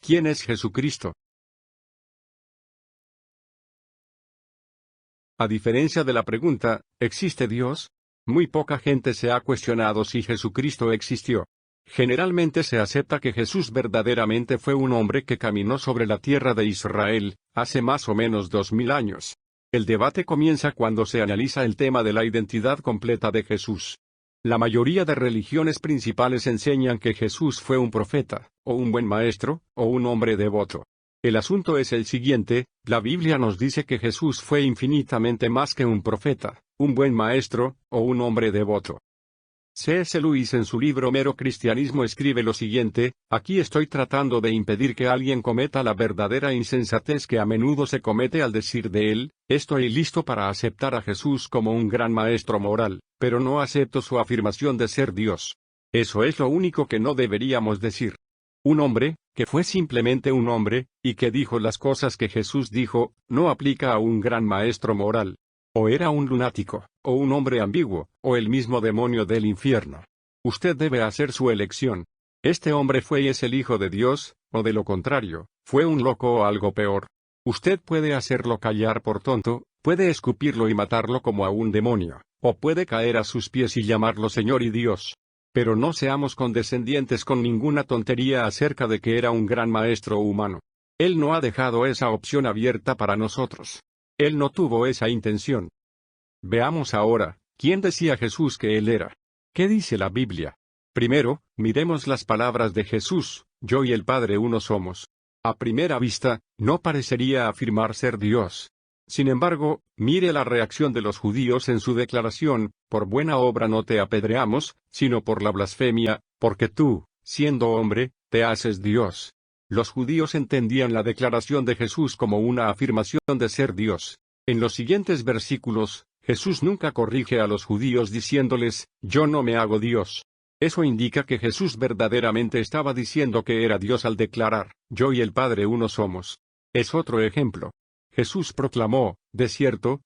¿Quién es Jesucristo? A diferencia de la pregunta, ¿existe Dios? Muy poca gente se ha cuestionado si Jesucristo existió. Generalmente se acepta que Jesús verdaderamente fue un hombre que caminó sobre la tierra de Israel, hace más o menos 2000 años. El debate comienza cuando se analiza el tema de la identidad completa de Jesús. La mayoría de religiones principales enseñan que Jesús fue un profeta, o un buen maestro, o un hombre devoto. El asunto es el siguiente: la Biblia nos dice que Jesús fue infinitamente más que un profeta, un buen maestro, o un hombre devoto. C.S. Lewis en su libro Mero Cristianismo escribe lo siguiente: aquí estoy tratando de impedir que alguien cometa la verdadera insensatez que a menudo se comete al decir de él, estoy listo para aceptar a Jesús como un gran maestro moral, pero no acepto su afirmación de ser Dios. Eso es lo único que no deberíamos decir. Un hombre, que fue simplemente un hombre, y que dijo las cosas que Jesús dijo, no aplica a un gran maestro moral. O era un lunático, o un hombre ambiguo, o el mismo demonio del infierno. Usted debe hacer su elección. Este hombre fue y es el Hijo de Dios, o de lo contrario, fue un loco o algo peor. Usted puede hacerlo callar por tonto, puede escupirlo y matarlo como a un demonio, o puede caer a sus pies y llamarlo Señor y Dios. Pero no seamos condescendientes con ninguna tontería acerca de que era un gran maestro humano. Él no ha dejado esa opción abierta para nosotros. Él no tuvo esa intención. Veamos ahora, ¿quién decía Jesús que él era? ¿Qué dice la Biblia? Primero, miremos las palabras de Jesús: yo y el Padre uno somos. A primera vista, no parecería afirmar ser Dios. Sin embargo, mire la reacción de los judíos en su declaración: por buena obra no te apedreamos, sino por la blasfemia, porque tú, siendo hombre, te haces Dios. Los judíos entendían la declaración de Jesús como una afirmación de ser Dios. En los siguientes versículos, Jesús nunca corrige a los judíos diciéndoles: yo no me hago Dios. Eso indica que Jesús verdaderamente estaba diciendo que era Dios al declarar: yo y el Padre uno somos. Es otro ejemplo. Jesús proclamó: de cierto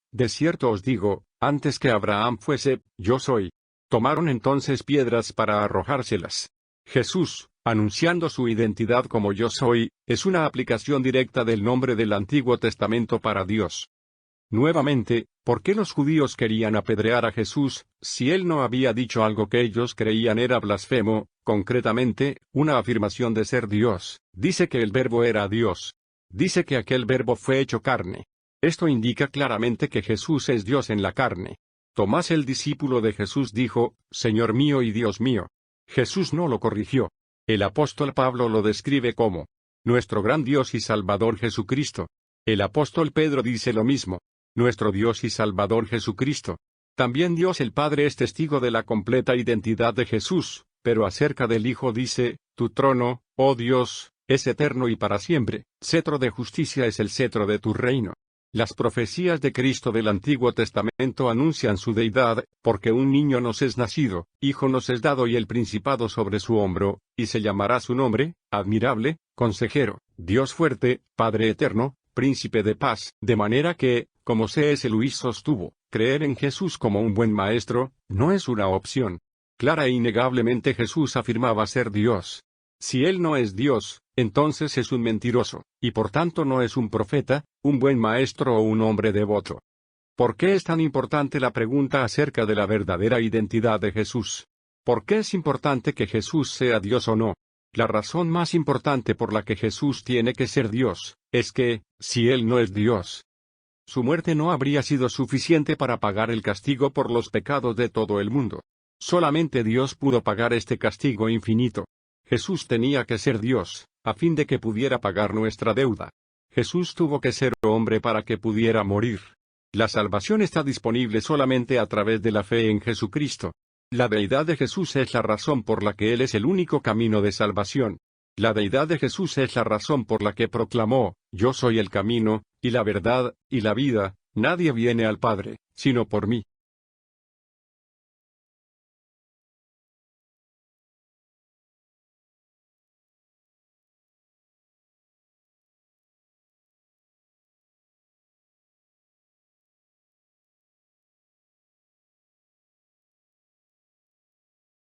os digo, antes que Abraham fuese, yo soy. Tomaron entonces piedras para arrojárselas. Jesús, anunciando su identidad como yo soy, es una aplicación directa del nombre del Antiguo Testamento para Dios. Nuevamente, ¿por qué los judíos querían apedrear a Jesús, si él no había dicho algo que ellos creían era blasfemo, concretamente, una afirmación de ser Dios? Dice que el Verbo era Dios. Dice que aquel Verbo fue hecho carne. Esto indica claramente que Jesús es Dios en la carne. Tomás, el discípulo de Jesús, dijo: Señor mío y Dios mío. Jesús no lo corrigió. El apóstol Pablo lo describe como nuestro gran Dios y Salvador Jesucristo. El apóstol Pedro dice lo mismo: nuestro Dios y Salvador Jesucristo. También Dios el Padre es testigo de la completa identidad de Jesús, pero acerca del Hijo dice: tu trono, oh Dios, es eterno y para siempre, cetro de justicia es el cetro de tu reino. Las profecías de Cristo del Antiguo Testamento anuncian su deidad: porque un niño nos es nacido, hijo nos es dado y el principado sobre su hombro, y se llamará su nombre, admirable, consejero, Dios fuerte, Padre eterno, príncipe de paz. De manera que, como C.S. Lewis sostuvo, creer en Jesús como un buen maestro, no es una opción. Clara e innegablemente Jesús afirmaba ser Dios. Si él no es Dios, entonces es un mentiroso, y por tanto no es un profeta, un buen maestro o un hombre devoto. ¿Por qué es tan importante la pregunta acerca de la verdadera identidad de Jesús? ¿Por qué es importante que Jesús sea Dios o no? La razón más importante por la que Jesús tiene que ser Dios, es que, si él no es Dios, su muerte no habría sido suficiente para pagar el castigo por los pecados de todo el mundo. Solamente Dios pudo pagar este castigo infinito. Jesús tenía que ser Dios, a fin de que pudiera pagar nuestra deuda. Jesús tuvo que ser hombre para que pudiera morir. La salvación está disponible solamente a través de la fe en Jesucristo. La deidad de Jesús es la razón por la que Él es el único camino de salvación. La deidad de Jesús es la razón por la que proclamó: yo soy el camino, y la verdad, y la vida, nadie viene al Padre, sino por mí.